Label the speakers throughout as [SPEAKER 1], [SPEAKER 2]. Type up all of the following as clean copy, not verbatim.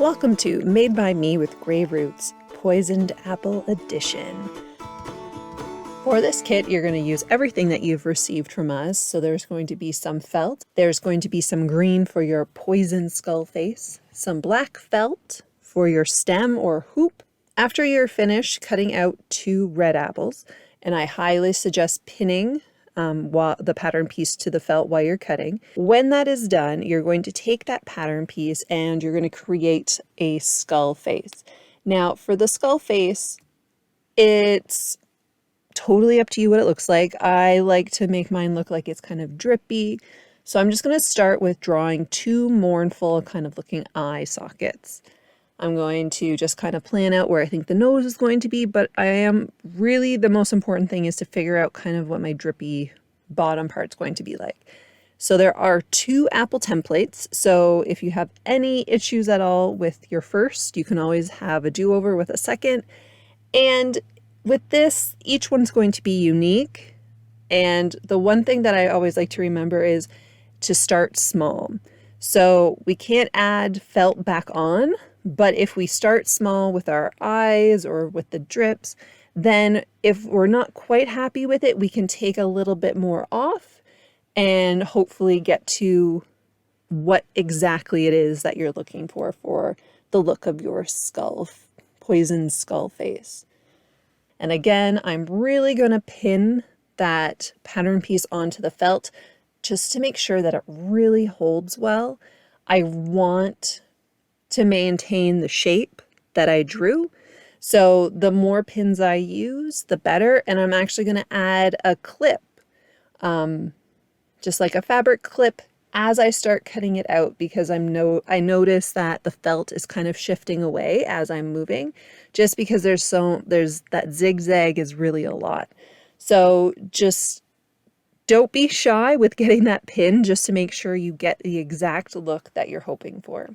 [SPEAKER 1] Welcome to Made by Me with Grey Roots, Poisoned Apple Edition. For this kit, you're going to use everything that you've received from us. So there's going to be some felt, there's going to be some green for your poison skull face, some black felt for your stem or hoop. After you're finished cutting out 2 red apples, and I highly suggest pinning the pattern piece to the felt while you're cutting. When that is done, you're going to take that pattern piece and you're going to create a skull face. Now, for the skull face, it's totally up to you what it looks like. I like to make mine look like it's kind of drippy. So I'm just going to start with drawing 2 mournful kind of looking eye sockets. I'm going to just kind of plan out where I think the nose is going to be, but the most important thing is to figure out kind of what my drippy bottom part's going to be like. So there are 2 apple templates. So if you have any issues at all with your first, you can always have a do-over with a second. And with this, each one's going to be unique. And the one thing that I always like to remember is to start small. So we can't add felt back on, but if we start small with our eyes or with the drips, then if we're not quite happy with it, we can take a little bit more off and hopefully get to what exactly it is that you're looking for the look of your skull, poisoned skull face. And again, I'm really going to pin that pattern piece onto the felt just to make sure that it really holds well. I want to maintain the shape that I drew. So the more pins I use, the better. And I'm actually going to add a clip, just like a fabric clip, as I start cutting it out, because I notice that the felt is kind of shifting away as I'm moving, just because there's that zigzag is really a lot. So just don't be shy with getting that pin, just to make sure you get the exact look that you're hoping for.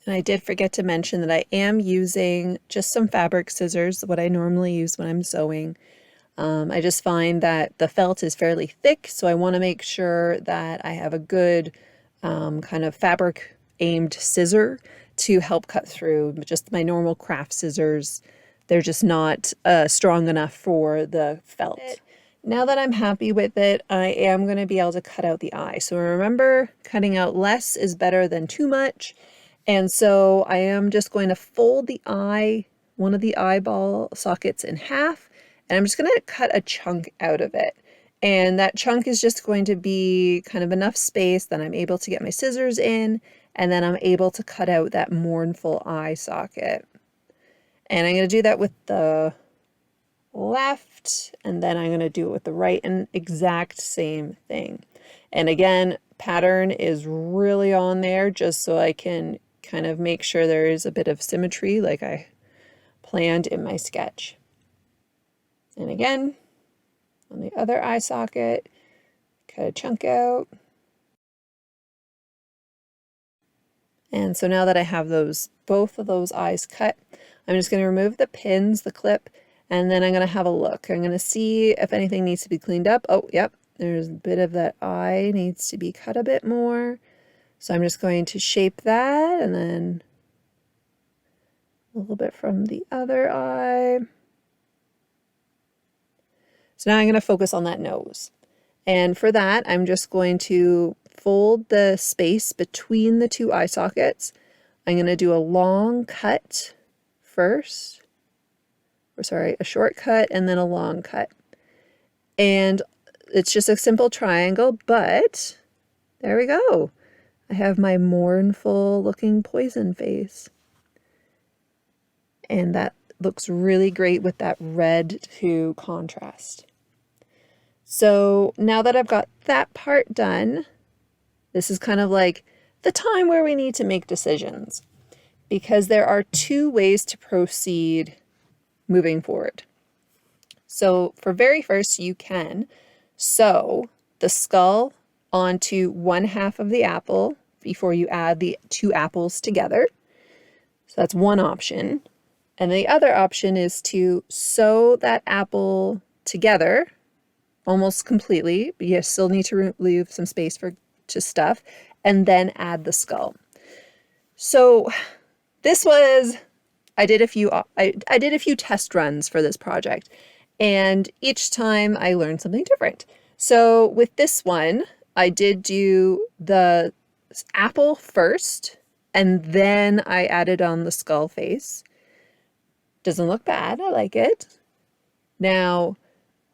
[SPEAKER 1] And I did forget to mention that I am using just some fabric scissors, what I normally use when I'm sewing. I just find that the felt is fairly thick, so I want to make sure that I have a good kind of fabric aimed scissor to help cut through. Just my normal craft scissors, they're just not strong enough for the felt. Now that I'm happy with it, I am going to be able to cut out the eye. So remember, cutting out less is better than too much. And so I am just going to fold the eye, one of the eyeball sockets in half, and I'm just going to cut a chunk out of it. And that chunk is just going to be kind of enough space that I'm able to get my scissors in, and then I'm able to cut out that mournful eye socket. And I'm going to do that with the left, and then I'm going to do it with the right, and exact same thing. And again, pattern is really on there just so I can kind of make sure there is a bit of symmetry like I planned in my sketch. And again, on the other eye socket, cut a chunk out. And so now that I have both of those eyes cut, I'm just going to remove the pins, the clip, and then I'm going to have a look. I'm going to see if anything needs to be cleaned up. Oh, yep, there's a bit of that eye needs to be cut a bit more. So I'm just going to shape that, and then a little bit from the other eye. So now I'm going to focus on that nose. And for that, I'm just going to fold the space between the 2 eye sockets. I'm going to do a long cut first. A short cut and then a long cut. And it's just a simple triangle, but there we go. I have my mournful looking poison face. And that looks really great with that red to contrast. So now that I've got that part done, this is kind of like the time where we need to make decisions, because there are 2 ways to proceed moving forward. So for very first, you can sew the skull onto one half of the apple before you add the 2 apples together. So that's one option. And the other option is to sew that apple together almost completely, but you still need to leave some space to stuff, and then add the skull. So this was, I did a few test runs for this project, and each time I learned something different. So with this one, I did do the apple first, and then I added on the skull face. Doesn't look bad. I like it. Now,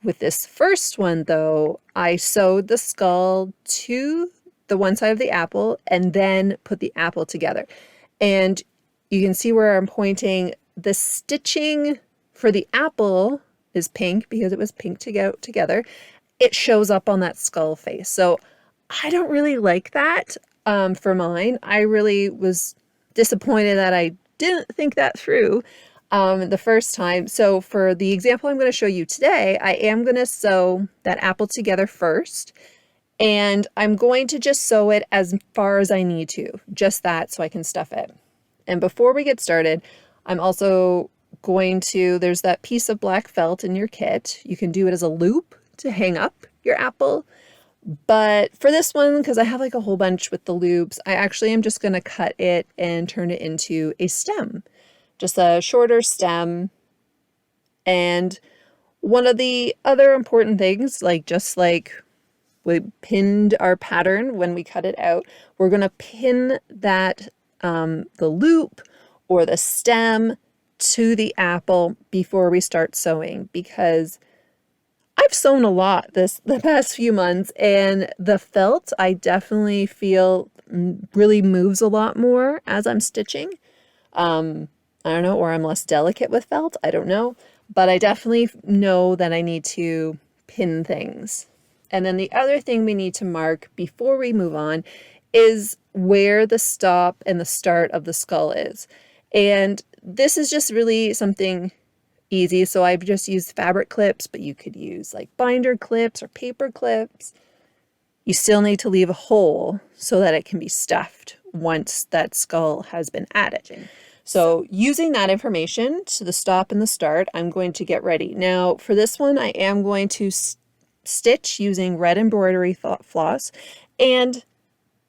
[SPEAKER 1] with this first one, though, I sewed the skull to the one side of the apple and then put the apple together. And you can see where I'm pointing. The stitching for the apple is pink because it was pink to go together. It shows up on that skull face. So I don't really like that for mine. I really was disappointed that I didn't think that through the first time. So for the example I'm going to show you today, I am going to sew that apple together first. And I'm going to just sew it as far as I need to, just that, so I can stuff it. And before we get started, I'm also going to, there's that piece of black felt in your kit. You can do it as a loop to hang up your apple. But for this one, because I have like a whole bunch with the loops, I actually am just going to cut it and turn it into a stem, just a shorter stem. And one of the other important things, just like we pinned our pattern when we cut it out, we're going to pin that the loop or the stem to the apple before we start sewing, because I've sewn a lot the past few months, and the felt I definitely feel really moves a lot more as I'm stitching. I don't know, or I'm less delicate with felt, I don't know, but I definitely know that I need to pin things. And then the other thing we need to mark before we move on is where the stop and the start of the skull is. And this is just really something easy. So I've just used fabric clips, but you could use like binder clips or paper clips. You still need to leave a hole so that it can be stuffed once that skull has been added. So using that information to the stop and the start, I'm going to get ready. Now for this one, I am going to stitch using red embroidery floss, and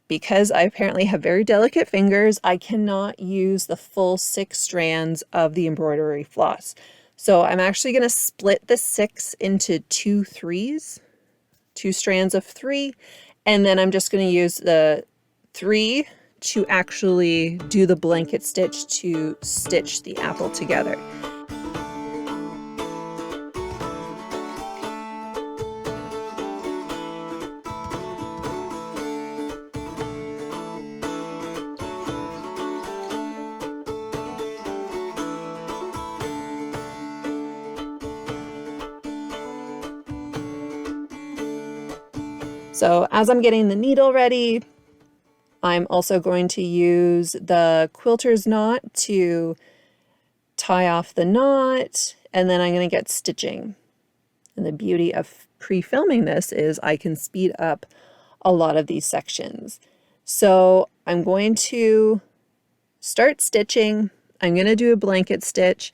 [SPEAKER 1] because I apparently have very delicate fingers, I cannot use the full 6 strands of the embroidery floss. So I'm actually going to split the 6 into 2 strands of 3, and then I'm just going to use the 3 to actually do the blanket stitch to stitch the apple together. So as I'm getting the needle ready, I'm also going to use the quilter's knot to tie off the knot, and then I'm going to get stitching. And the beauty of pre-filming this is I can speed up a lot of these sections. So I'm going to start stitching. I'm going to do a blanket stitch.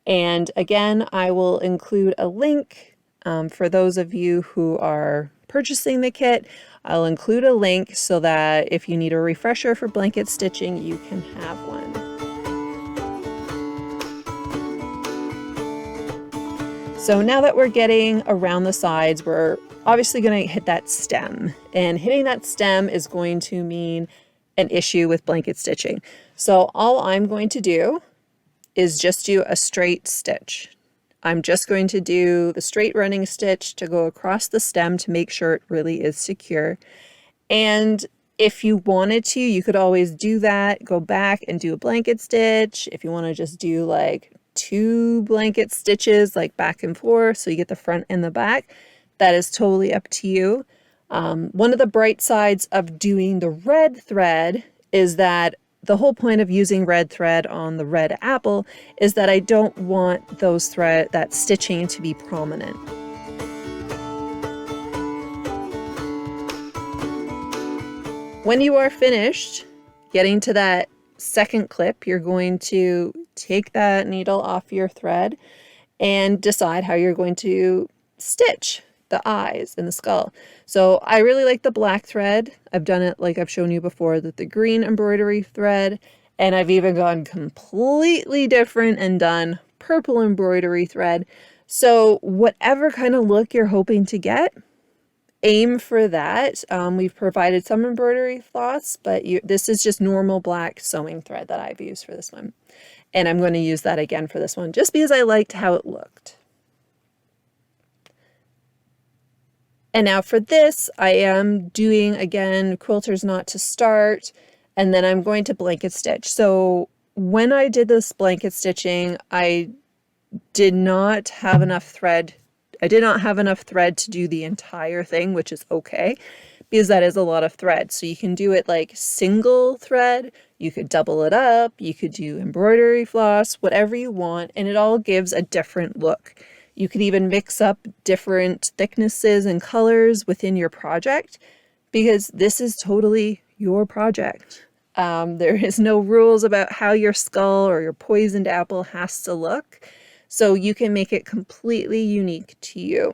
[SPEAKER 1] And again, I will include a link for those of you who are purchasing the kit. I'll include a link so that if you need a refresher for blanket stitching, you can have one. So now that we're getting around the sides, we're obviously going to hit that stem, and hitting that stem is going to mean an issue with blanket stitching. So all I'm going to do is just do a straight stitch. I'm just going to do the straight running stitch to go across the stem to make sure it really is secure. And if you wanted to, you could always do that, go back and do a blanket stitch. If you want to just do like 2 blanket stitches, like back and forth, so you get the front and the back, that is totally up to you. One of the bright sides of doing the red thread is that the whole point of using red thread on the red apple is that I don't want that stitching to be prominent. When you are finished getting to that second clip, you're going to take that needle off your thread and decide how you're going to stitch the eyes and the skull. So I really like the black thread. I've done it like I've shown you before, with the green embroidery thread And I've even gone completely different and done purple embroidery thread. So whatever kind of look you're hoping to get, aim for that. We've provided some embroidery floss, but this is just normal black sewing thread that I've used for this one. And I'm going to use that again for this one, just because I liked how it looked. And now for this, I am doing, again, quilter's knot to start, and then I'm going to blanket stitch. So when I did this blanket stitching, I did not have enough thread. I did not have enough thread to do the entire thing, which is okay, because that is a lot of thread. So you can do it like single thread, you could double it up, you could do embroidery floss, whatever you want, and it all gives a different look. You could even mix up different thicknesses and colors within your project, because this is totally your project. There is no rules about how your skull or your poisoned apple has to look, so you can make it completely unique to you.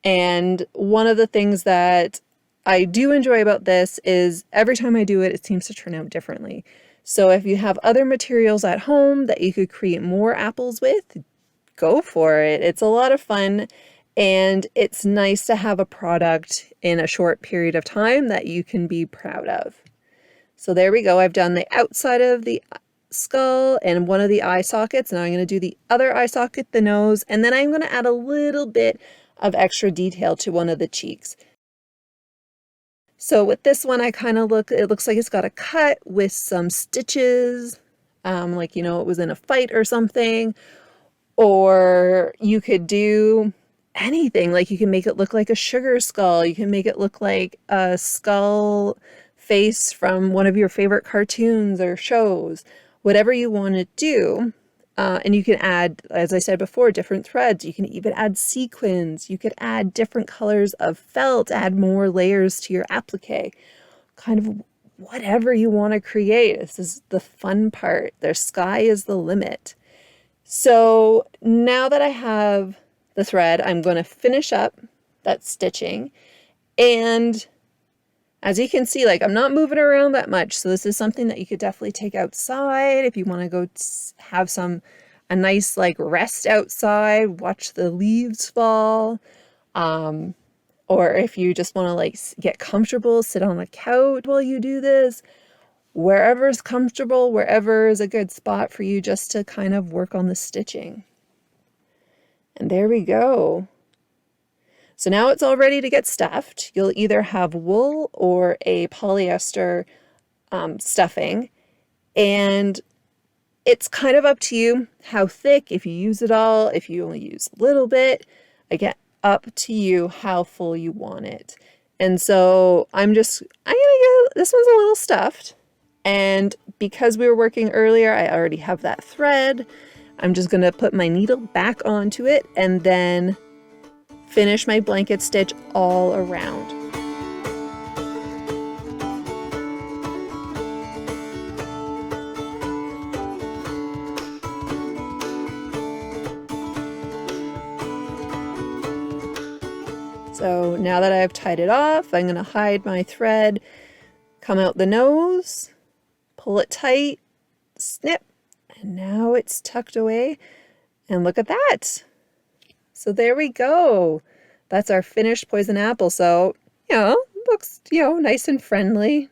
[SPEAKER 1] And one of the things that I do enjoy about this is every time I do it, it seems to turn out differently. So if you have other materials at home that you could create more apples with, go for it. It's a lot of fun, and it's nice to have a product in a short period of time that you can be proud of. So there we go. I've done the outside of the skull and one of the eye sockets. Now I'm going to do the other eye socket, the nose, and then I'm going to add a little bit of extra detail to one of the cheeks. So with this one, I kind of it looks like it's got a cut with some stitches, like, you know, it was in a fight or something. Or you could do anything, like you can make it look like a sugar skull. You can make it look like a skull face from one of your favorite cartoons or shows, whatever you want to do. And you can add, as I said before, different threads. You can even add sequins. You could add different colors of felt, add more layers to your applique, kind of whatever you want to create. This is the fun part. The sky is the limit. So now that I have the thread, I'm going to finish up that stitching. And as you can see, like, I'm not moving around that much. So this is something that you could definitely take outside if you want to go have a nice like rest outside, watch the leaves fall. Or if you just want to like get comfortable, sit on the couch while you do this. Wherever's comfortable, wherever is a good spot for you just to kind of work on the stitching. And there we go. So now it's all ready to get stuffed. You'll either have wool or a polyester stuffing, and it's kind of up to you how thick, if you use it all, if you only use a little bit. Again, up to you how full you want it. And so I'm gonna get, this one's a little stuffed. And because we were working earlier, I already have that thread. I'm just going to put my needle back onto it and then finish my blanket stitch all around. So now that I've tied it off, I'm going to hide my thread, come out the nose, pull it tight, snip, and now it's tucked away. And look at that. So there we go. That's our finished poison apple. So, looks, nice and friendly.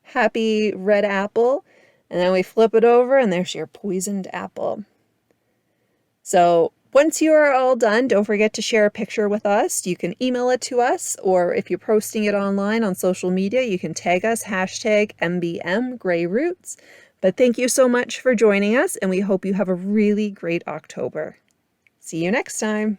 [SPEAKER 1] Happy red apple. And then we flip it over and there's your poisoned apple. So once you are all done, don't forget to share a picture with us. You can email it to us, or if you're posting it online on social media, you can tag us, #MBMGrayRoots. But thank you so much for joining us, and we hope you have a really great October. See you next time.